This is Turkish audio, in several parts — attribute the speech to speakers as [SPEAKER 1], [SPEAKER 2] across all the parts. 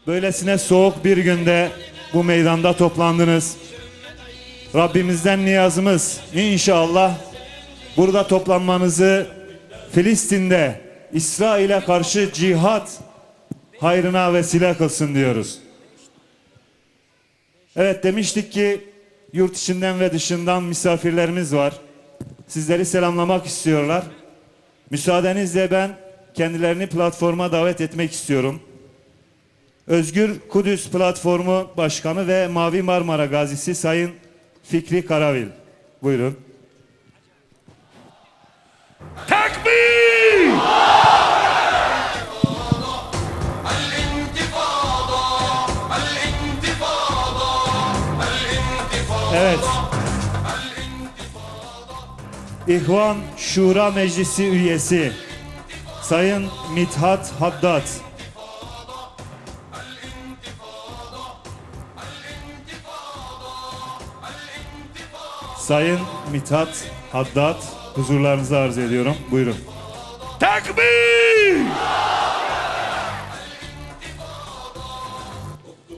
[SPEAKER 1] Böylesine soğuk bir günde bu meydanda toplandınız. Rabbimizden niyazımız inşallah burada toplanmanızı Filistin'de İsrail'e karşı cihat hayrına vesile kılsın diyoruz. Evet, demiştik ki yurt içinden ve dışından misafirlerimiz var. Sizleri selamlamak istiyorlar. Müsaadenizle ben kendilerini platforma davet etmek istiyorum. Özgür Kudüs Platformu Başkanı ve Mavi Marmara Gazisi Sayın Fikri Karavil. Buyurun.
[SPEAKER 2] Tekbir!
[SPEAKER 1] Evet. İhvan Şura Meclisi üyesi Sayın Mithat Haddad. Sayın Mithat Haddad, huzurlarınızı arz ediyorum. Buyurun.
[SPEAKER 2] Tekbir!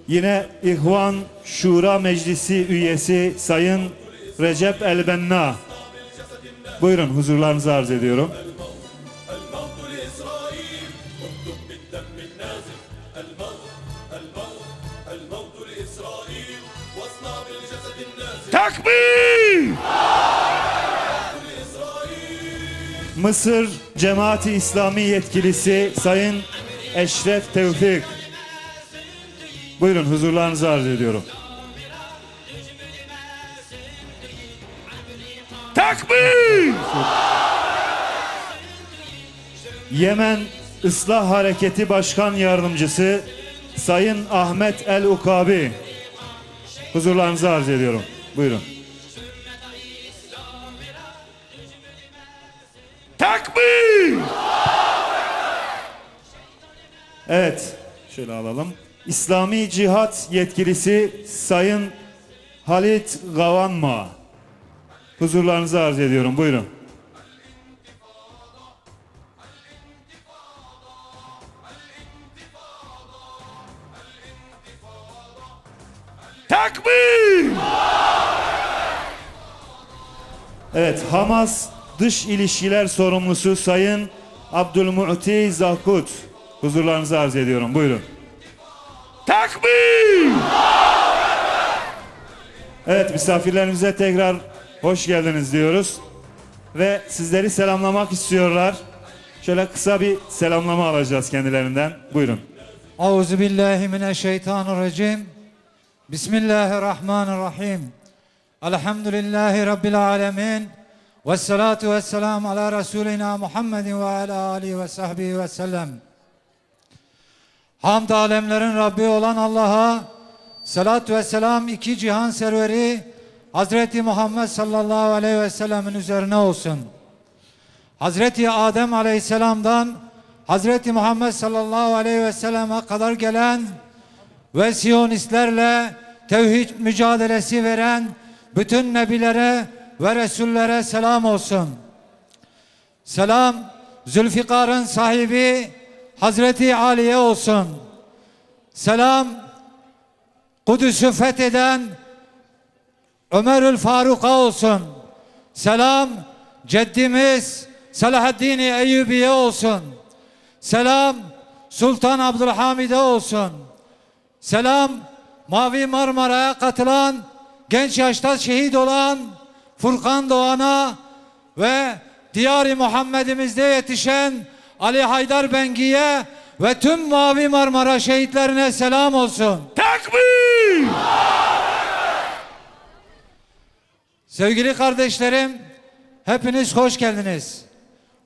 [SPEAKER 1] Yine İhvan Şura Meclisi üyesi Sayın Recep Elbenna. Buyurun, huzurlarınızı arz ediyorum.
[SPEAKER 2] Tekbir!
[SPEAKER 1] Mısır Cemaati İslami yetkilisi Sayın Eşref Tevfik. Buyurun, huzurlarınızı arz ediyorum.
[SPEAKER 2] Tekbir!
[SPEAKER 1] Yemen Islah Hareketi Başkan Yardımcısı Sayın Ahmet El Ukabi. Huzurlarınızı arz ediyorum. Buyurun.
[SPEAKER 2] Tekbir!
[SPEAKER 1] Evet, şöyle alalım. İslami Cihat yetkilisi Sayın Halit Gavanma. Huzurlarınızı arz ediyorum. Buyurun.
[SPEAKER 2] Tekbir!
[SPEAKER 1] Evet, Hamas Dış İlişkiler Sorumlusu Sayın Abdülmu'ti Zakut. Huzurlarınızı arz ediyorum. Buyurun.
[SPEAKER 2] Tekbir!
[SPEAKER 1] Evet, misafirlerimize tekrar hoş geldiniz diyoruz. Ve sizleri selamlamak istiyorlar. Şöyle kısa bir selamlama alacağız kendilerinden. Buyurun.
[SPEAKER 3] Euzubillahimineşşeytanirracim. Bismillahirrahmanirrahim. Elhamdülillahi Rabbil alemin. Vessalatu vesselamu ala Resulina Muhammedin ve ala alihi ve sahbihi ve sellem. Hamd alemlerin Rabbi olan Allah'a, salat ve selam iki cihan serveri Hazreti Muhammed sallallahu aleyhi ve sellemin üzerine olsun. Hazreti Adem aleyhisselamdan Hazreti Muhammed sallallahu aleyhi ve selleme kadar gelen ve Siyonistlerle tevhid mücadelesi veren bütün nebilere ve resullere selam olsun. Selam Zülfikar'ın sahibi Hazreti Ali'ye olsun. Selam Kudüs'ü fetheden Ömerül Faruk'a olsun. Selam ceddimiz Selahaddin Eyyubi'ye olsun. Selam Sultan Abdülhamid'e olsun. Selam Mavi Marmara'ya katılan, genç yaşta şehit olan Furkan Doğan'a ve Diyar-ı Muhammed'imizde yetişen Ali Haydar Bengi'ye ve tüm Mavi Marmara şehitlerine selam olsun.
[SPEAKER 2] Tekbir!
[SPEAKER 3] Sevgili kardeşlerim, hepiniz hoş geldiniz.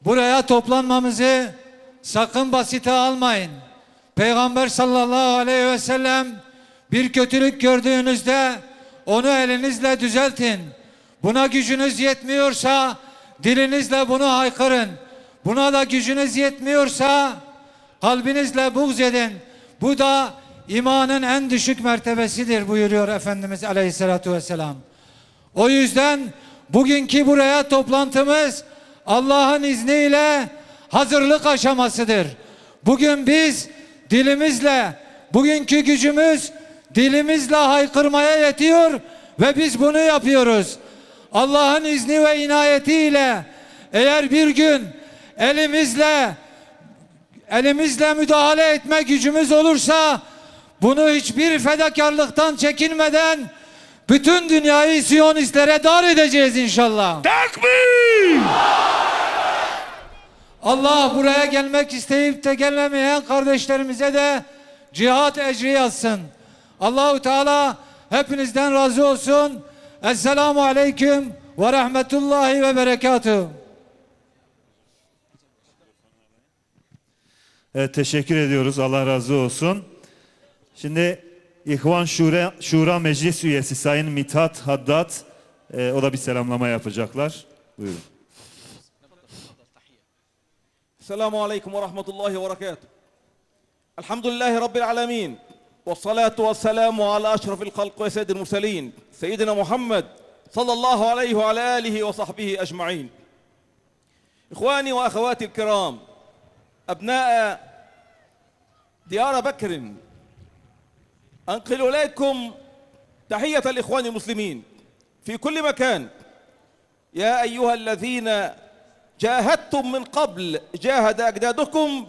[SPEAKER 3] Buraya toplanmamızı sakın basite almayın. Peygamber sallallahu aleyhi ve sellem bir kötülük gördüğünüzde onu elinizle düzeltin. Buna gücünüz yetmiyorsa dilinizle bunu haykırın. Buna da gücünüz yetmiyorsa kalbinizle buğz edin. Bu da imanın en düşük mertebesidir buyuruyor Efendimiz aleyhissalatu vesselam. O yüzden bugünkü buraya toplantımız Allah'ın izniyle hazırlık aşamasıdır. Bugün biz dilimizle Bugünkü gücümüz dilimizle haykırmaya yetiyor ve biz bunu yapıyoruz. Allah'ın izni ve inayetiyle eğer bir gün elimizle müdahale etme gücümüz olursa bunu hiçbir fedakarlıktan çekinmeden bütün dünyayı Siyonistlere dar edeceğiz inşallah.
[SPEAKER 2] Takbir!
[SPEAKER 3] Allah buraya gelmek isteyip de gelmemeyen kardeşlerimize de cihat ecri yazsın. Allahu Teala hepinizden razı olsun. Esselamu aleyküm ve rahmetullahi ve berekatuhu.
[SPEAKER 1] Evet, teşekkür ediyoruz. Allah razı olsun. Şimdi İhvan Şura Meclis Üyesi Sayın Mithat Haddad, o da bir selamlama yapacaklar. Buyurun.
[SPEAKER 4] السلام عليكم ورحمة الله وبركاته. الحمد لله رب العالمين والصلاة والسلام على أشرف الخلق وسيد المرسلين سيدنا محمد صلى الله عليه وعلى آله وصحبه أجمعين. إخواني وأخواتي الكرام، أبناء ديار بكر، أنقل إليكم تحية الإخوان المسلمين في كل مكان. يا أيها الذين جاهدتم من قبل جاهد أجدادكم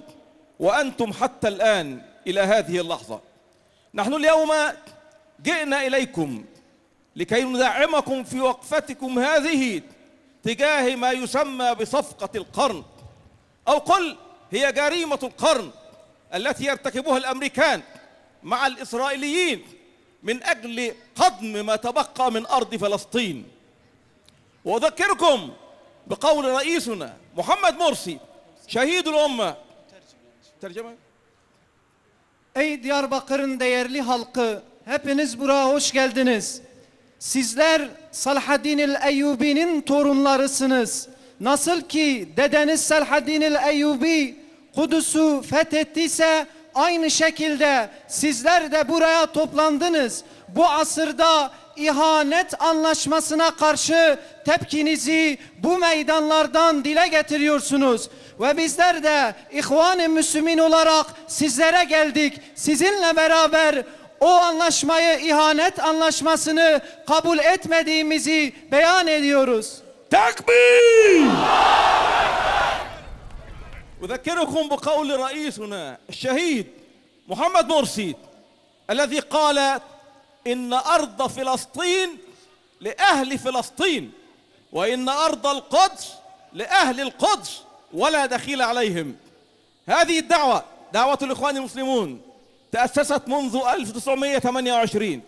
[SPEAKER 4] وأنتم حتى الآن إلى هذه اللحظة. نحن اليوم جئنا إليكم لكي ندعمكم في وقفتكم هذه تجاه ما يسمى بصفقة القرن، أو قل هي جريمة القرن التي يرتكبها الأمريكان مع الإسرائيليين من أجل قضم ما تبقى من أرض فلسطين. وأذكركم بقول رئيسنا محمد مرسي şehid الأمة. Tercüme.
[SPEAKER 5] Ey Diyarbakır'ın değerli halkı, hepiniz buraya hoş geldiniz. Sizler Salahaddin el-Eyyubi'nin torunlarısınız. Nasıl ki dedeniz Salahaddin el-Eyyubi Kudüs'ü fethettiyse aynı şekilde sizler de buraya toplandınız. Bu asırda ihanet anlaşmasına karşı tepkinizi bu meydanlardan dile getiriyorsunuz. Ve bizler de İhvan-ı Müslümin olarak sizlere geldik. Sizinle beraber o anlaşmayı, ihanet anlaşmasını kabul etmediğimizi beyan ediyoruz.
[SPEAKER 2] Takbir!
[SPEAKER 4] أذكركم بقول رئيسنا الشهيد محمد مرسي الذي قال إن أرض فلسطين لأهل فلسطين وإن أرض القدس لأهل القدس ولا دخيل عليهم. هذه الدعوة دعوة الإخوان المسلمون تأسست منذ 1928.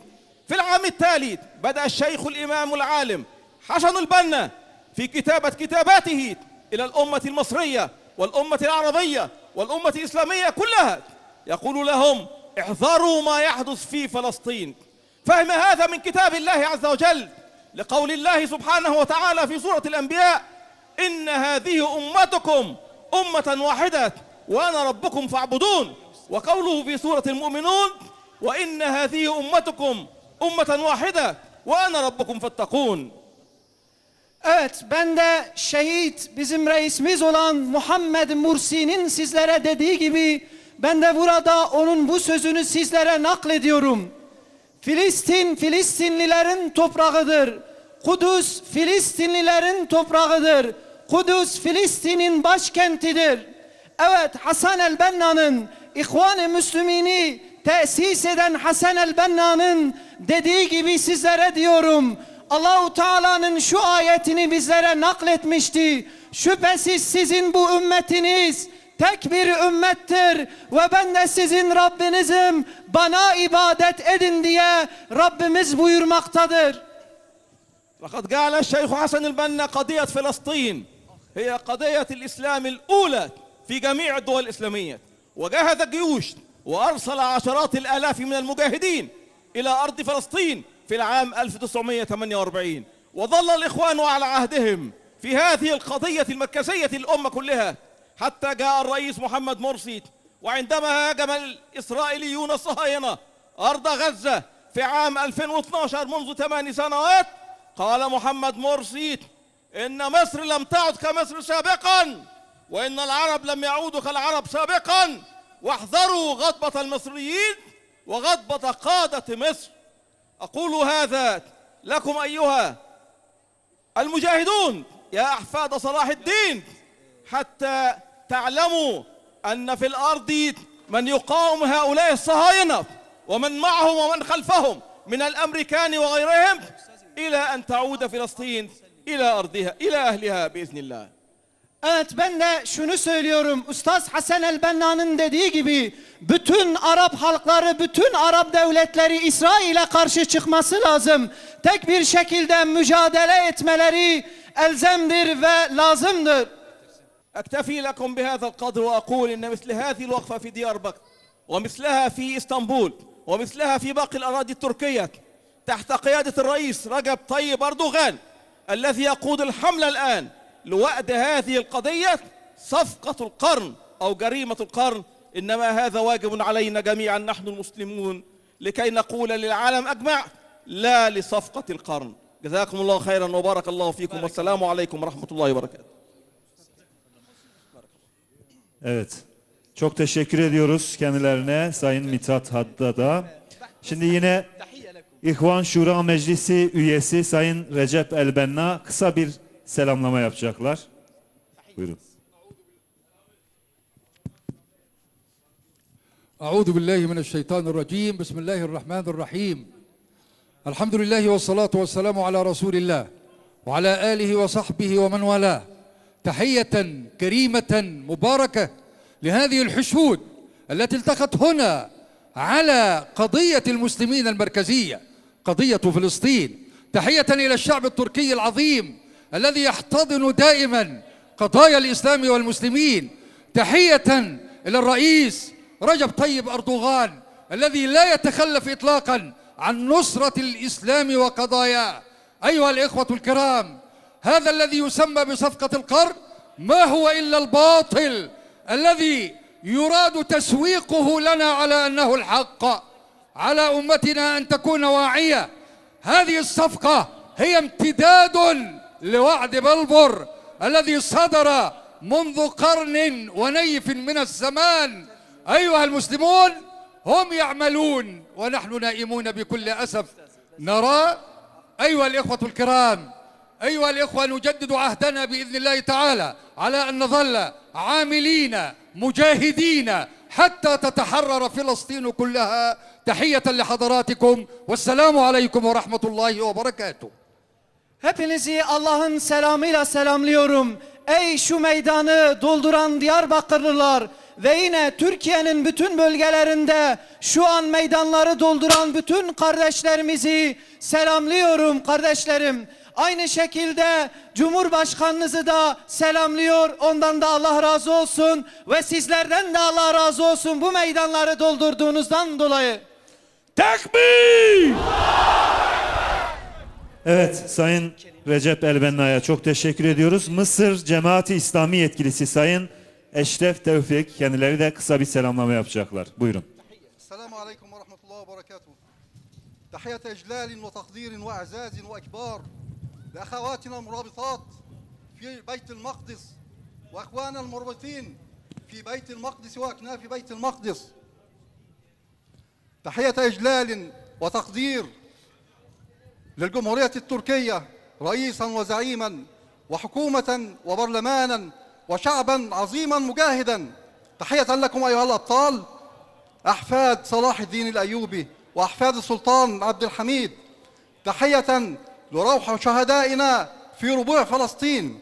[SPEAKER 4] في العام التالي بدأ الشيخ الإمام العالم حسن البنا في كتابة كتاباته إلى الأمة المصرية والأمة العربية والأمة الإسلامية كلها، يقول لهم احذروا ما يحدث في فلسطين. فهم هذا من كتاب الله عز وجل لقول الله سبحانه وتعالى في سورة الأنبياء إن هذه أمتكم أمة واحدة وأنا ربكم فاعبدون، وقوله في سورة المؤمنون وإن هذه أمتكم أمة واحدة وأنا ربكم فاتقون.
[SPEAKER 5] Evet, ben de şehit bizim reisimiz olan Muhammed Mursi'nin sizlere dediği gibi ben de burada onun bu sözünü sizlere naklediyorum. Filistin, Filistinlilerin toprağıdır. Kudüs, Filistinlilerin toprağıdır. Kudüs, Filistin'in başkentidir. Evet, Hasan el-Benna'nın, İhvan-ı Müslümin'i tesis eden Hasan el-Benna'nın dediği gibi sizlere diyorum. Allah-u Teala'nın şu ayetini bizlere nakletmişti. Şüphesiz sizin bu ümmetiniz tek bir ümmettir ve ben de sizin Rabbinizim, bana ibadet edin diye Rabbimiz buyurmaktadır.
[SPEAKER 4] لقد جعل الشيخ حسن البنا قضية فلسطين هي قضية الإسلام الأولى في جميع الدول الإسلامية، وجهز جيوش وأرسل عشرات الآلاف من المجاهدين إلى أرض فلسطين في العام 1948، وظل الإخوان على عهدهم في هذه القضية المركزية للأمة كلها حتى جاء الرئيس محمد مرسي. وعندما هاجم الإسرائيليون الصهاينة أرض غزة في عام 2012 منذ 8 سنوات، قال محمد مرسي إن مصر لم تعد كمصر سابقا وإن العرب لم يعودوا كالعرب سابقا، واحذروا غضبة المصريين وغضبة قادة مصر. أقول هذا لكم أيها المجاهدون يا أحفاد صلاح الدين، حتى تعلموا أن في الأرض من يقاوم هؤلاء الصهاينة ومن معهم ومن خلفهم من الأمريكان وغيرهم إلى أن تعود فلسطين إلى أرضها إلى أهلها بإذن الله.
[SPEAKER 5] Evet, ben de şunu söylüyorum. Ustaz Hasan el-Benna'nın dediği gibi bütün Arap halkları, bütün Arap devletleri İsrail'e karşı çıkması lazım. Tek bir şekilde mücadele etmeleri elzemdir ve lazımdır.
[SPEAKER 4] أكتفي لكم بهذا القدر وأقول إن مثل هذه الوقفة في ديار بكر ومثلها في إسطنبول ومثلها في باقي الأراضي التركية تحت قيادة الرئيس رجب طيب أردوغان الذي يقود الحملة الآن لوأد هذه القضية صفقة القرن أو جريمة القرن، إنما هذا واجب علينا جميعا نحن المسلمون لكي نقول للعالم أجمع لا لصفقة القرن. جزاكم الله خيرا وبارك الله فيكم والسلام عليكم ورحمة الله وبركاته.
[SPEAKER 1] Evet. Çok teşekkür ediyoruz kendilerine, Sayın Mithat Haddad'a. Şimdi yine İhvan Şura Meclisi üyesi Sayın Recep El-Benna kısa bir selamlama yapacaklar. Buyurun.
[SPEAKER 6] أعوذ بالله من الشيطان الرجيم بسم الله الرحمن الرحيم الحمد لله والصلاة والسلام على رسول الله وعلى آله وصحبه ومن والاه تحية كريمة مباركة لهذه الحشود التي التقت هنا على قضية المسلمين المركزية قضية فلسطين. تحية إلى الشعب التركي العظيم الذي يحتضن دائما قضايا الإسلام والمسلمين. تحية إلى الرئيس رجب طيب أردوغان الذي لا يتخلف إطلاقا عن نصرة الإسلام وقضاياه. أيها الإخوة الكرام، هذا الذي يسمى بصفقة القرن ما هو إلا الباطل الذي يراد تسويقه لنا على أنه الحق. على أمتنا أن تكون واعية. هذه الصفقة هي امتداد لوعد بلبر الذي صدر منذ قرن ونيف من الزمان. أيها المسلمون، هم يعملون ونحن نائمون بكل أسف. نرى أيها الإخوة الكرام، أيها الإخوة، نجدد عهدنا بإذن الله تعالى على أن نظل عاملين مجاهدين حتى تتحرر فلسطين كلها. تحية لحضراتكم والسلام عليكم ورحمة الله وبركاته.
[SPEAKER 5] Hepinizi Allah'ın selamıyla selamlıyorum. Ey şu meydanı dolduran Diyarbakırlılar ve yine Türkiye'nin bütün bölgelerinde şu an meydanları dolduran bütün kardeşlerimizi selamlıyorum kardeşlerim. Aynı şekilde Cumhurbaşkanınızı da selamlıyor. Ondan da Allah razı olsun ve sizlerden de Allah razı olsun bu meydanları doldurduğunuzdan dolayı.
[SPEAKER 2] Tekbir!
[SPEAKER 1] Evet, Sayın Recep El-Benna'ya çok teşekkür ediyoruz. Mısır Cemaati İslami yetkilisi Sayın Eşref Tevfik, kendileri de kısa bir selamlama yapacaklar. Buyurun.
[SPEAKER 7] السلام عليكم ورحمة الله وبركاته. تحية إجلال وتقدير وإعزاز وإكبار لأخواتنا المرابطات في بيت المقدس وأخواننا المربطين في بيت المقدس وأكناف بيت المقدس. تحية إجلال وتقدير للجمهورية التركية رئيسا وزعيما وحكومة وبرلمانا وشعبا عظيما مجاهدا. تحية لكم أيها الأبطال أحفاد صلاح الدين الأيوبي وأحفاد السلطان عبد الحميد. تحية لروح شهدائنا في ربوع فلسطين.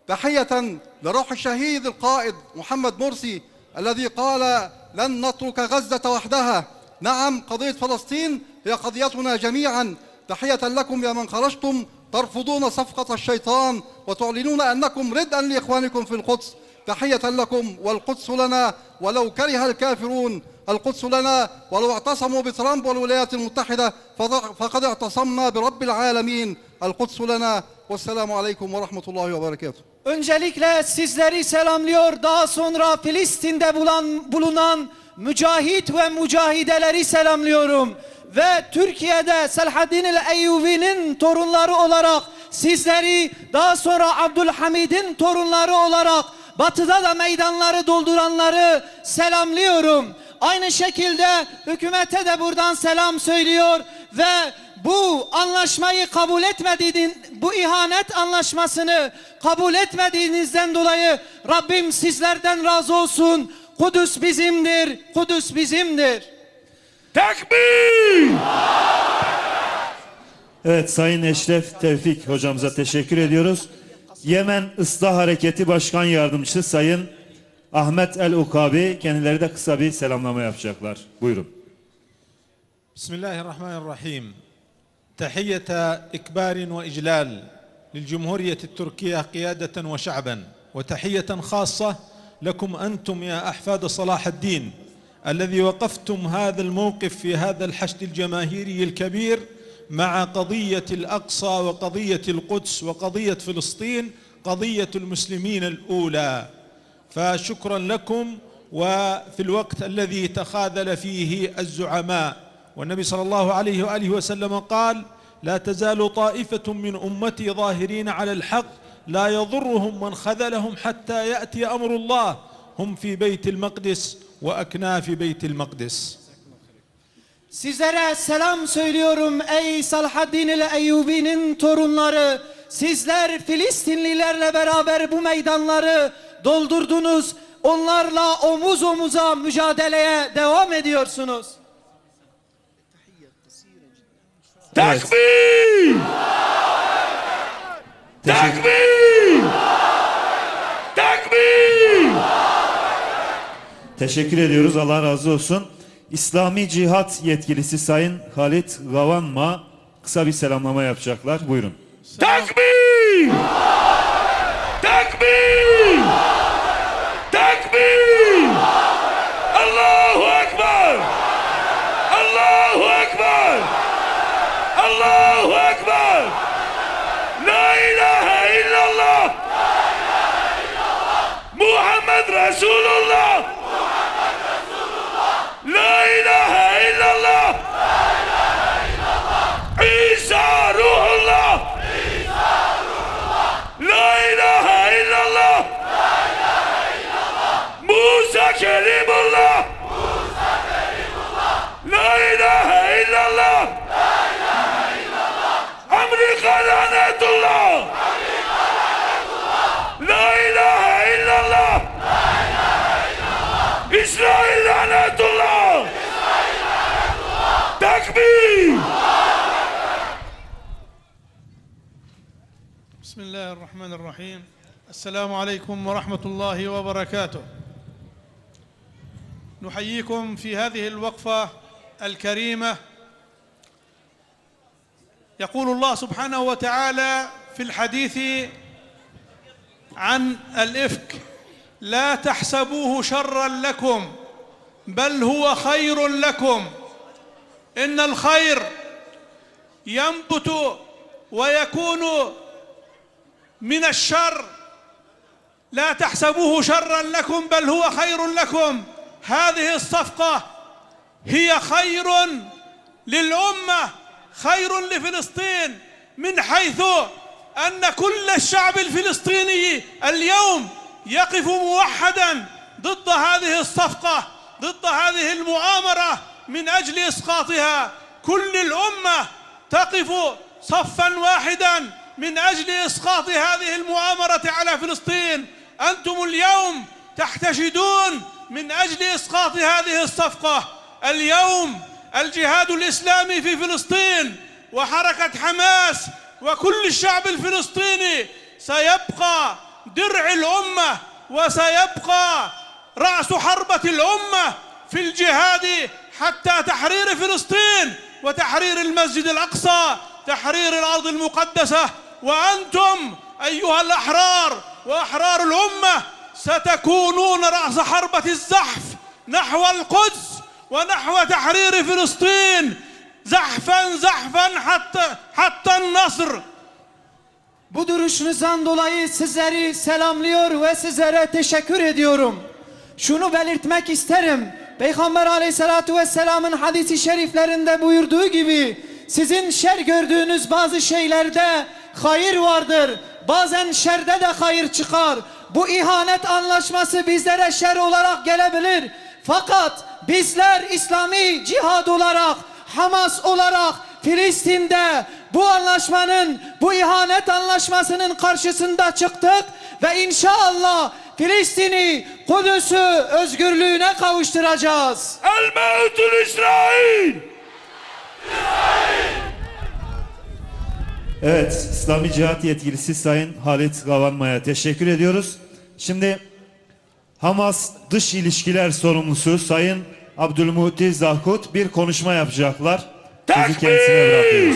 [SPEAKER 7] تحية لروح الشهيد القائد محمد مرسي الذي قال لن نترك غزة وحدها. نعم، قضية فلسطين هي قضيتنا جميعا. تحية لكم يا من خرجتم ترفضون صفقة الشيطان وتعلنون أنكم ردءا لإخوانكم في القدس. تحية لكم، والقدس لنا ولو كره الكافرون. القدس لنا ولو اعتصموا بترامب والولايات المتحدة فقد اعتصمنا برب العالمين. القدس لنا والسلام عليكم ورحمة الله وبركاته.
[SPEAKER 5] Öncelikle sizleri selamlıyor. Daha sonra Filistin'de bulunan mücahit ve mücahideleri selamlıyorum. Ve Türkiye'de Selahaddin el-Eyyubi'nin torunları olarak sizleri, daha sonra Abdülhamid'in torunları olarak batıda da meydanları dolduranları selamlıyorum. Aynı şekilde hükümete de buradan selam söylüyor ve bu anlaşmayı kabul etmediğiniz, bu ihanet anlaşmasını kabul etmediğinizden dolayı Rabbim sizlerden razı olsun. Kudüs bizimdir, Kudüs bizimdir.
[SPEAKER 2] Tekbir!
[SPEAKER 1] Evet, Sayın Eşref Tevfik hocamıza teşekkür ediyoruz. Yemen Islah Hareketi Başkan Yardımcısı Sayın Ahmet El-Ukabi kendileri de kısa bir selamlama yapacaklar. Buyurun.
[SPEAKER 8] Bismillahirrahmanirrahim. Tahiyyete ikbarin ve iclal lilcumhuriyeti Türkiye kıyadeten ve şa'ben ve tahiyyeten khassa lekum entum ya ahfad Salahaddin الذي وقفتم هذا الموقف في هذا الحشد الجماهيري الكبير مع قضية الأقصى وقضية القدس وقضية فلسطين قضية المسلمين الأولى فشكرا لكم وفي الوقت الذي تخاذل فيه الزعماء والنبي صلى الله عليه وآله وسلم قال لا تزال طائفة من أمتي ظاهرين على الحق لا يضرهم من خذلهم حتى يأتي أمر الله هم في بيت المقدس وأكناف بيت المقدس.
[SPEAKER 5] Sizlere selam söylüyorum ey Salahaddin el-Eyyubi'nin torunları. Sizler Filistinlilerle beraber bu meydanları doldurdunuz. Onlarla omuz omuza mücadeleye devam ediyorsunuz.
[SPEAKER 2] Tekbir! Tekbir! Tekbir!
[SPEAKER 1] Teşekkür ediyoruz. Allah razı olsun. İslami Cihat Yetkilisi Sayın Halit Gavanma kısa bir selamlama yapacaklar. Buyurun.
[SPEAKER 2] Tekbir! Tekbir! Tekbir! Allahu Ekber! Allahu Ekber! Allahu Ekber! La ilahe illallah! Muhammed Resulullah! La ilahe illallah! İsa Ruhullah! La ilahe illallah! Musa Kerimullah! La ilahe illallah! Amerika lanetullah! La ilahe illallah! İsrail lanetullah! Tekbir!
[SPEAKER 9] بسم الله الرحمن الرحيم السلام عليكم ورحمة الله وبركاته نحييكم في هذه الوقفة الكريمة يقول الله سبحانه وتعالى في الحديث عن الإفك لا تحسبوه شرا لكم بل هو خير لكم إن الخير ينبت ويكون من الشر لا تحسبوه شرا لكم بل هو خير لكم هذه الصفقة هي خير للأمة خير لفلسطين من حيث أن كل الشعب الفلسطيني اليوم يقف موحدا ضد هذه الصفقة ضد هذه المؤامرة من أجل إسقاطها كل الأمة تقف صفا واحدا من أجل إسقاط هذه المؤامرة على فلسطين أنتم اليوم تحتشدون من أجل إسقاط هذه الصفقة اليوم الجهاد الإسلامي في فلسطين وحركة حماس وكل الشعب الفلسطيني سيبقى درع الأمة وسيبقى رأس حربة الأمة في الجهاد حتى تحرير فلسطين وتحرير المسجد الأقصى تحرير الأرض المقدسة وأنتم أيها الأحرار وأحرار الأمة ستكونون رأس حربة الزحف نحو القدس ونحو تحرير فلسطين زحفا زحفا حتى النصر.
[SPEAKER 5] Bu duruşunuzdan dolayı sizleri selamlıyor ve sizlere teşekkür ediyorum. Şunu belirtmek isterim. Peygamber Aleyhisselatü Vesselam'ın hadisi şeriflerinde buyurduğu gibi sizin şer gördüğünüz bazı şeylerde hayır vardır. Bazen şerde de hayır çıkar. Bu ihanet anlaşması bizlere şer olarak gelebilir. Fakat bizler İslami cihad olarak, Hamas olarak Filistin'de bu anlaşmanın, bu ihanet anlaşmasının karşısında çıktık ve inşallah Filistin'i, Kudüs'ü özgürlüğüne kavuşturacağız.
[SPEAKER 2] El-Mevtül İsrail.
[SPEAKER 1] Evet, İslami Cihat Yetkilisi Sayın Halit Kavanma'ya teşekkür ediyoruz. Şimdi Hamas Dış İlişkiler Sorumlusu Sayın Abdülmuhti Zahkut bir konuşma yapacaklar. Sözü kendisine bırakıyoruz.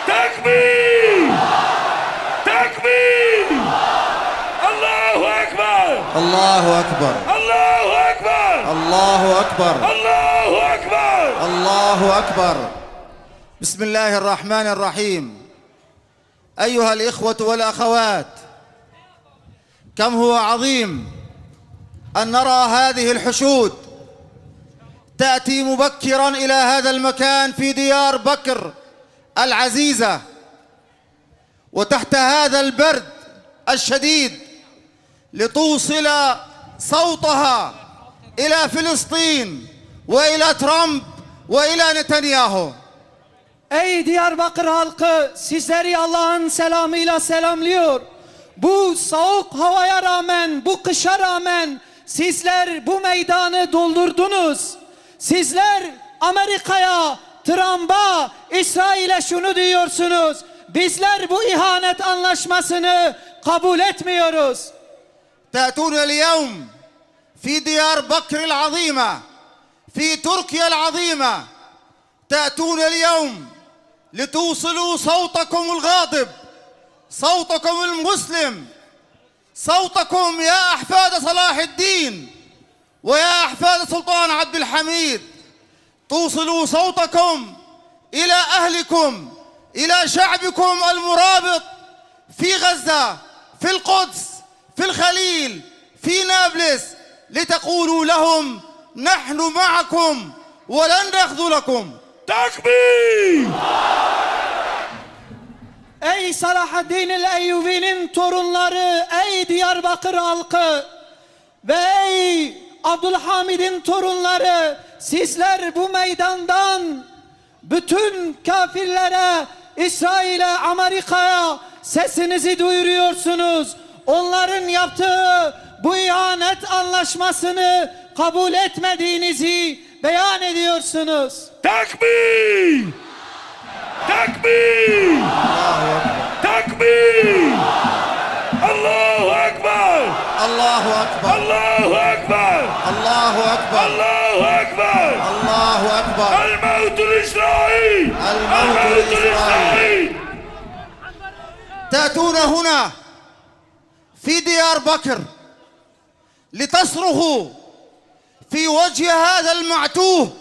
[SPEAKER 2] Tekbir! Tekbir! Allahu Ekber!
[SPEAKER 10] الله أكبر
[SPEAKER 2] Allahu Ekber!
[SPEAKER 10] الله أكبر
[SPEAKER 2] Allahu Ekber!
[SPEAKER 10] الله أكبر بسم الله الرحمن الرحيم أيها الإخوة والأخوات كم هو عظيم أن نرى هذه الحشود تأتي مبكرا إلى هذا المكان في ديار بكر العزيزة وتحت هذا البرد الشديد لتوصل صوتها إلى فلسطين وإلى ترامب وإلى نتنياهو.
[SPEAKER 5] Ey Diyarbakır halkı, sizleri Allah'ın selamıyla selamlıyor. Bu soğuk havaya rağmen, bu kışa rağmen sizler bu meydanı doldurdunuz. Sizler Amerika'ya, Trump'a, İsrail'e şunu diyorsunuz: bizler bu ihanet anlaşmasını kabul etmiyoruz.
[SPEAKER 10] تأتون اليوم في ديار بكر العظيمة في تركيا العظيمة تأتون اليوم لتوصلوا صوتكم الغاضب صوتكم المسلم صوتكم يا أحفاد صلاح الدين ويا أحفاد سلطان عبد الحميد توصلوا صوتكم إلى أهلكم إلى شعبكم المرابط في غزة في القدس في الخليل في نابلس لتقولوا لهم نحن معكم ولن نخذلكم.
[SPEAKER 2] Tekbir!
[SPEAKER 5] Ey Salahaddin el-Eyyubi'nin torunları, ey Diyarbakır halkı ve ey Abdülhamid'in torunları, sizler bu meydandan bütün kafirlere, İsrail'e, Amerika'ya sesinizi duyuruyorsunuz. Onların yaptığı bu ihanet anlaşmasını kabul etmediğinizi beyan ediyorsunuz.
[SPEAKER 2] Tekbir! Tekbir! Tekbir! Allahu Ekber!
[SPEAKER 10] الله أكبر
[SPEAKER 2] Allahu Ekber!
[SPEAKER 10] الله أكبر
[SPEAKER 2] Allahu Ekber!
[SPEAKER 10] الله أكبر
[SPEAKER 2] El-Mevtül İsrail!
[SPEAKER 10] El-Mevtül İsrail! تأتون هنا في ديار بكر لتصرخوا في وجه هذا المعتوه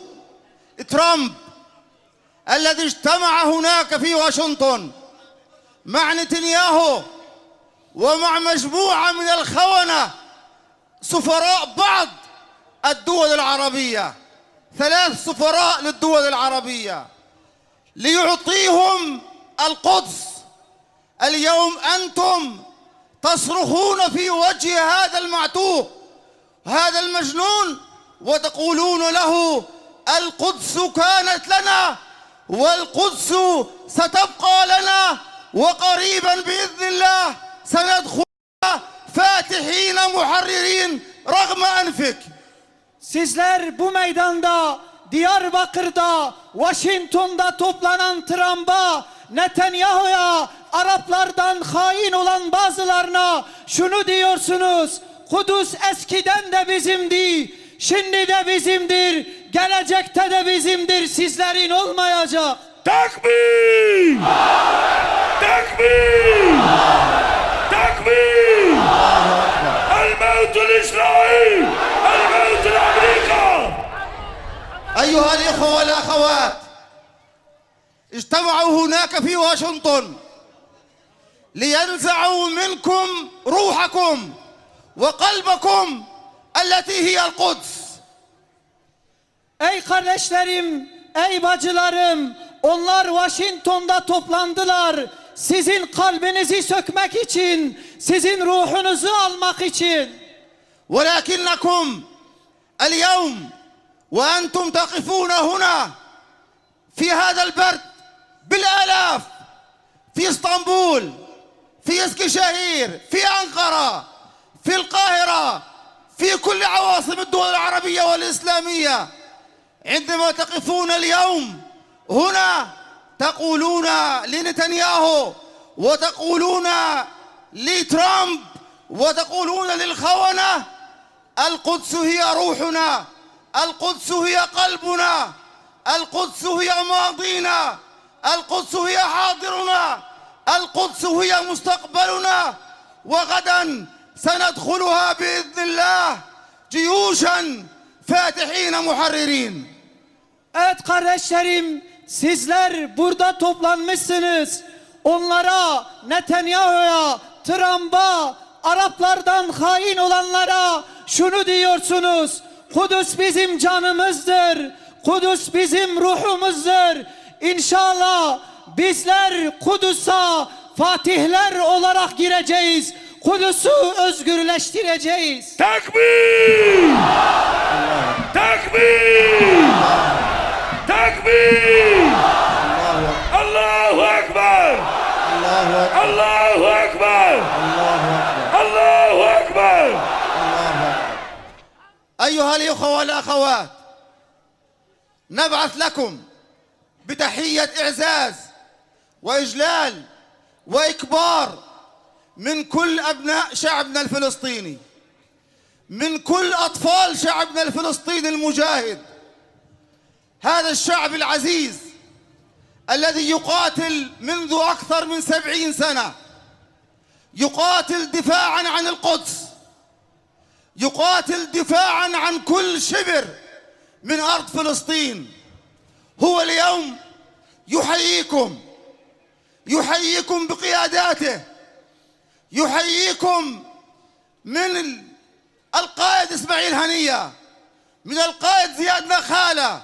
[SPEAKER 10] ترامب الذي اجتمع هناك في واشنطن مع نتنياهو ومع مجموعة من الخونة سفراء بعض الدول العربية 3 سفراء للدول العربية ليعطيهم القدس. اليوم أنتم تصرخون في وجه هذا المعتوه هذا المجنون وتقولون له القدس كانت لنا والقدس ستبقى لنا وقريبا بإذن الله سندخل فاتحين محررين رغم أنفك.
[SPEAKER 5] Sizler bu meydanda, Diyarbakır'da, Washington'da toplanan Trump'a, Netanyahu'ya, Araplardan hain olan bazılarına şunu diyorsunuz: Kudüs eskiden de bizimdi, şimdi de bizimdir, gelecekte de bizimdir, sizlerin olmayacak.
[SPEAKER 2] Tekbir! Tekbir! Tekbir! El-Mevtül İsrail! El-Mevtül Amerika!
[SPEAKER 10] أيها الإخوة والأخوات اجتمعوا هناك في واشنطن لينزعوا منكم روحكم وقلبكم التي هي القدس.
[SPEAKER 5] Ey kardeşlerim, ey bacılarım, onlar Washington'da toplandılar. Sizin kalbinizi sökmek için, sizin ruhunuzu almak için.
[SPEAKER 10] ولكنكم اليوم وأنتم تقفون هنا في هذا البرد بالآلاف في اسطنبول، في اسكشاهير، في أنقرة، في القاهرة، في كل عواصم الدول العربية والإسلامية، عندما تقفون اليوم هنا تقولون لنتنياهو وتقولون لترامب وتقولون للخونة: القدس هي روحنا، القدس هي قلبنا، القدس هي ماضينا، القدس هي حاضرنا، القدس هي مستقبلنا، وغدا سندخلها بإذن الله جيوشا فاتحين محررين.
[SPEAKER 5] Evet kardeşlerim, sizler burada toplanmışsınız. Onlara, Netanyahu'ya, Trump'a, Araplardan hain olanlara şunu diyorsunuz: Kudüs bizim canımızdır, Kudüs bizim ruhumuzdur. İnşallah bizler Kudüs'a fatihler olarak gireceğiz. Kudüs'ü özgürleştireceğiz.
[SPEAKER 2] Takbir! Takbir! Takbir! Allahu Ekber! Allahu Ekber! Allahu Ekber!
[SPEAKER 10] أيها الإخوة والأخوات، نبعث لكم بتحية إعزاز وإجلال وإكبار من كل أبناء شعبنا الفلسطيني، من كل أطفال شعبنا الفلسطيني المجاهد، هذا الشعب العزيز الذي يقاتل منذ أكثر من 70 سنة، يقاتل دفاعا عن القدس، يقاتل دفاعا عن كل شبر من أرض فلسطين. هو اليوم يحييكم بقياداته، يحييكم من القائد إسماعيل هنية، من القائد زياد نخالة،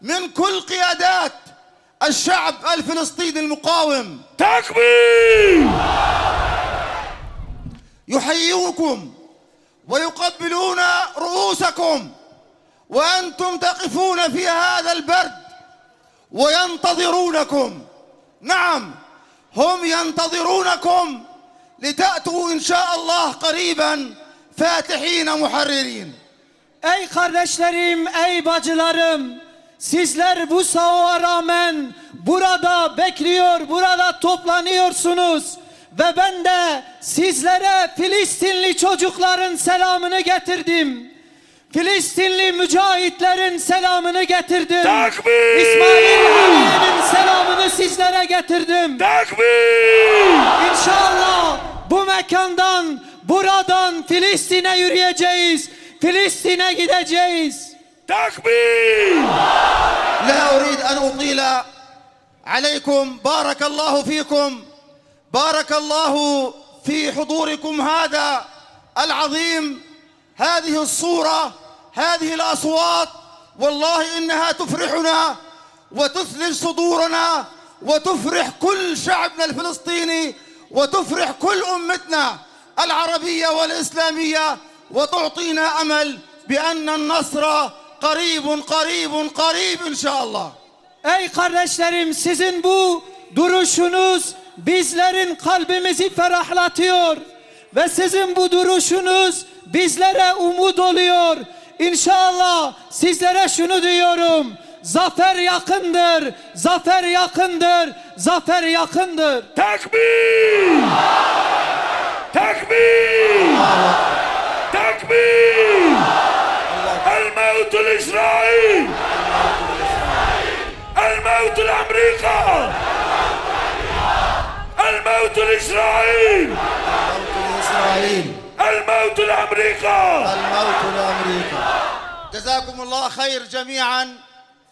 [SPEAKER 10] من كل قيادات الشعب الفلسطيني المقاوم.
[SPEAKER 2] تكبير!
[SPEAKER 10] يحييكم ويقبلون رؤوسكم وأنتم تقفون في هذا البرد وينتظرونكم. نعم، هم ينتظرونكم لتأتوا إن شاء الله قريبا فاتحين محررين.
[SPEAKER 5] Ey kardeşlerim, ey bacılarım, sizler bu soğuğa rağmen burada bekliyor, burada toplanıyorsunuz. Ve ben de sizlere Filistinli çocukların selamını getirdim. Filistinli mücahitlerin selamını getirdim.
[SPEAKER 2] Takbir!
[SPEAKER 5] İsmail Haniye'nin selamını sizlere getirdim.
[SPEAKER 2] Takbir!
[SPEAKER 5] İnşallah bu mekandan, buradan Filistin'e yürüyeceğiz. Filistin'e gideceğiz.
[SPEAKER 2] تكبير!
[SPEAKER 10] لا أريد أن أطيل عليكم. بارك الله فيكم، بارك الله في حضوركم هذا العظيم، هذه الصورة، هذه الأصوات، والله إنها تفرحنا وتثلج صدورنا وتفرح كل شعبنا الفلسطيني وتفرح كل أمتنا العربية والإسلامية، وتعطينا أمل بأن النصر قريب قريب قريب إن شاء الله.
[SPEAKER 5] Ey kardeşlerim, sizin bu duruşunuz bizlerin kalbimizi ferahlatıyor ve sizin bu duruşunuz bizlere umut oluyor. İnşallah sizlere şunu diyorum: zafer yakındır, zafer yakındır, zafer yakındır.
[SPEAKER 2] تكبير! تكبير! تكبير! الموت لإسرائيل! الموت لأمريكا! الموت لإسرائيل! الموت لأمريكا!
[SPEAKER 10] الموت لأمريكا. جزاكم الله خير جميعا،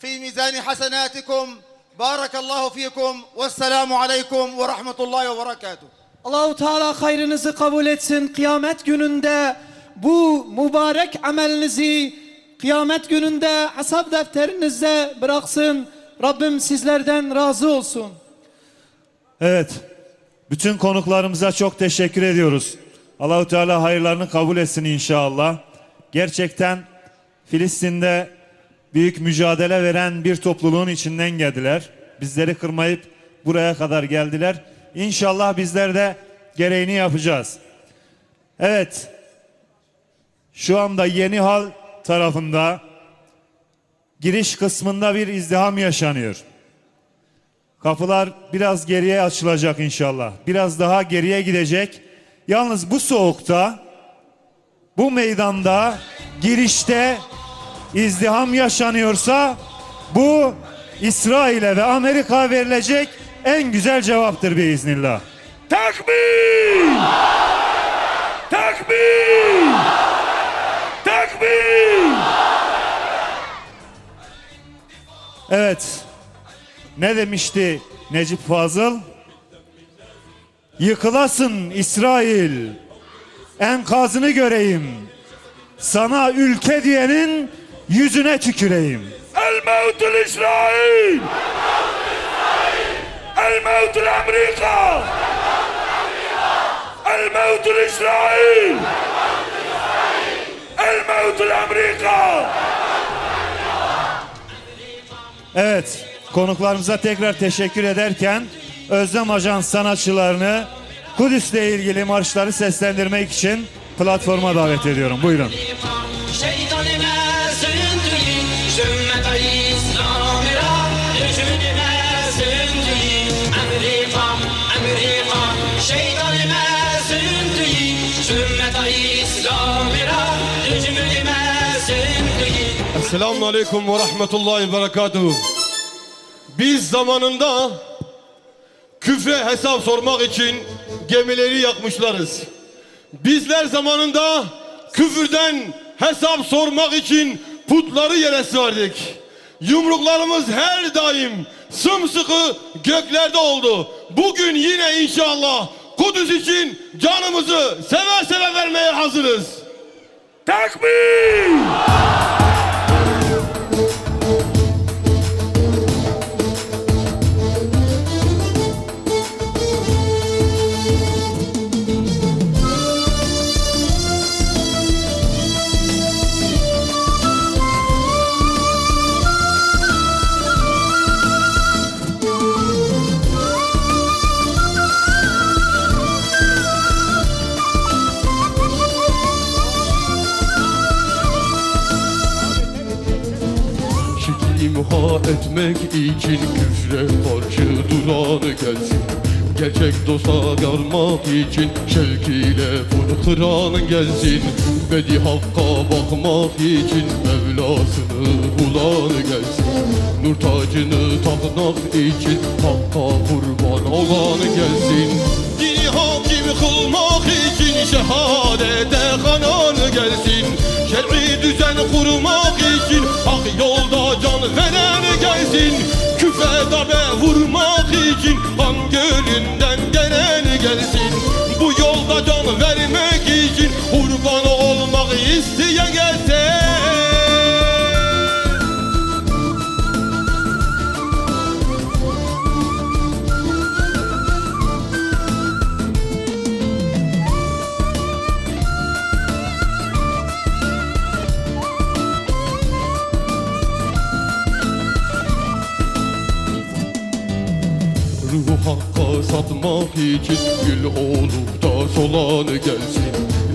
[SPEAKER 10] في ميزان حسناتكم. بارك الله فيكم، والسلام عليكم ورحمة الله وبركاته.
[SPEAKER 5] Allahu Teala hayrınızı kabul etsin. Kıyamet gününde bu mübarek amelinizi kıyamet gününde hesap defterinizde bıraksın. Rabbim sizlerden razı olsun.
[SPEAKER 1] Evet. Bütün konuklarımıza çok teşekkür ediyoruz. Allahu Teala hayırlarını kabul etsin inşallah. Gerçekten Filistin'de büyük mücadele veren bir topluluğun içinden geldiler. Bizleri kırmayıp buraya kadar geldiler. İnşallah bizler de gereğini yapacağız. Evet, şu anda Yeni Hal tarafında giriş kısmında bir izdiham yaşanıyor. Kapılar biraz geriye açılacak inşallah. Biraz daha geriye gidecek. Yalnız bu soğukta, bu meydanda, girişte izdiham yaşanıyorsa bu İsrail'e ve Amerika'ya verilecek en güzel cevaptır biiznillah.
[SPEAKER 2] Takbir! Takbir! Takbir!
[SPEAKER 1] Evet, ne demişti Necip Fazıl? Yıkılasın İsrail, enkazını göreyim. Sana ülke diyenin yüzüne tüküreyim.
[SPEAKER 2] El mevtul İsrail! El mevtul Amerika! El mevtul İsrail! El mevtul Amerika!
[SPEAKER 1] Evet, konuklarımıza tekrar teşekkür ederken Özlem Ajans sanatçılarını Kudüs'le ilgili marşları seslendirmek için platforma davet ediyorum. Buyurun.
[SPEAKER 11] Esselamun Aleyküm ve Rahmetullahi ve Berekatuhu. Biz zamanında küfre hesap sormak için gemileri yakmışlarız. Bizler zamanında küfürden hesap sormak için putları yere serdik. Yumruklarımız her daim sımsıkı göklerde oldu. Bugün yine inşallah Kudüs için canımızı seve seve vermeye hazırız.
[SPEAKER 2] Takbir!
[SPEAKER 11] İmha etmek için küfre karşı duranı gelsin. Gerçek dosta yarmak için şevkiyle put kıran gelsin. Bedi hakka bakmak için Mevlasını bulan gelsin. Nur tacını takmak için hakka kurban olan gelsin. Dini hakim kılmak için şehadete kanan gelsin. Şer'i düzen kurmak için hak yolda can veren gelsin. Küfe darbe vurmak için kan gölünden gelen gelsin. Bu yolda can vermek için kurban olmak isteyen gelsin. Ruhu hakka satmak için gül olup da solan gelsin.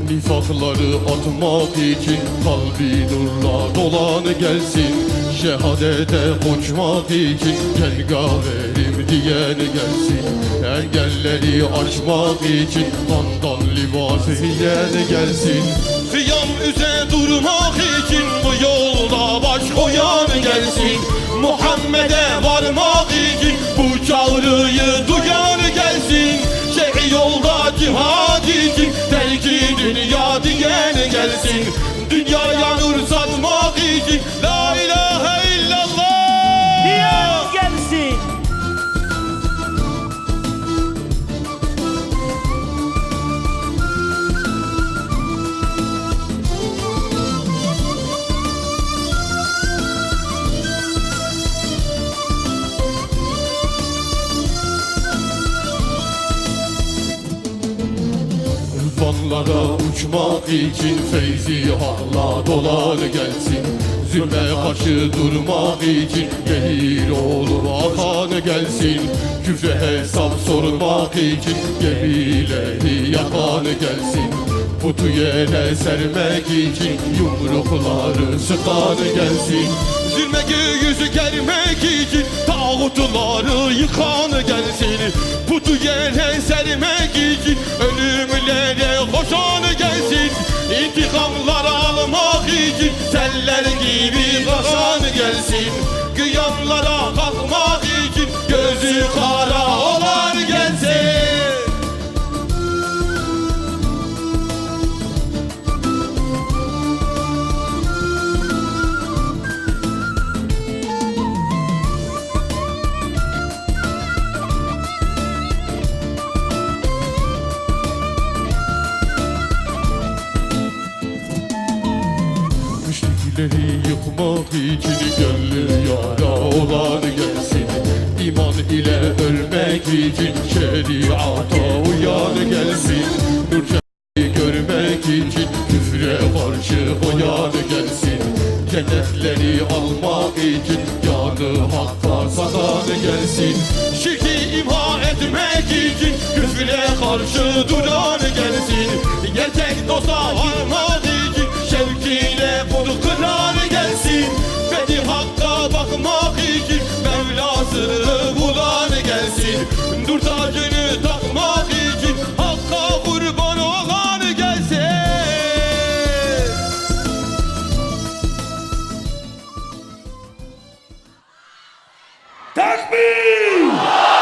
[SPEAKER 11] Nifakları atmak için kalbi nurla dolan gelsin. Şehadete koşmak için cengaverim diyen gelsin. Engelleri aşmak için kandan libas giyen gelsin. Kıyam üze durmak için bu yolda baş koyan gelsin. Muhammed'e varmak için bu çağrıyı duyan gelsin. Şer'i yolda cihad için terki dünya diyen gelsin. Dünyaya nur satmak için la ilahe illallah diyen gelsin. Vanlara uçmak için feyzi hakla dolan gelsin. Zulme karşı durmak için gelir oğlu akan gelsin. Küfre hesap sormak için gemileri yakan gelsin. Putu yere sermek için yumrukları sıkan gelsin. Zulme yüzü germek için tağutları yıkan gelsin. Putu yere sermek için ölümlere koşan gelsin. İntikamlar almak için seller gibi kaçan gelsin. Kıyamlara kalkmak için gözü kara olan gelsin. Müşrikleri yıkmak için gönlü yara olan gelsin. İman ile ölmek için şeriata uyan gelsin. Nur şehri görmek için küfre karşı uyan gelsin. Cennetleri almak için canı hakka satan gelsin. Şirki imha etmek için küfre karşı duran gelsin. Gerçek dosta varmak için şevkiyle bunu kırar gelsin. Beni hakka bakmak için Mevlasını bulan gelsin. Dur tacını takmak için hakka kurban olan gelsin.
[SPEAKER 2] Takbir!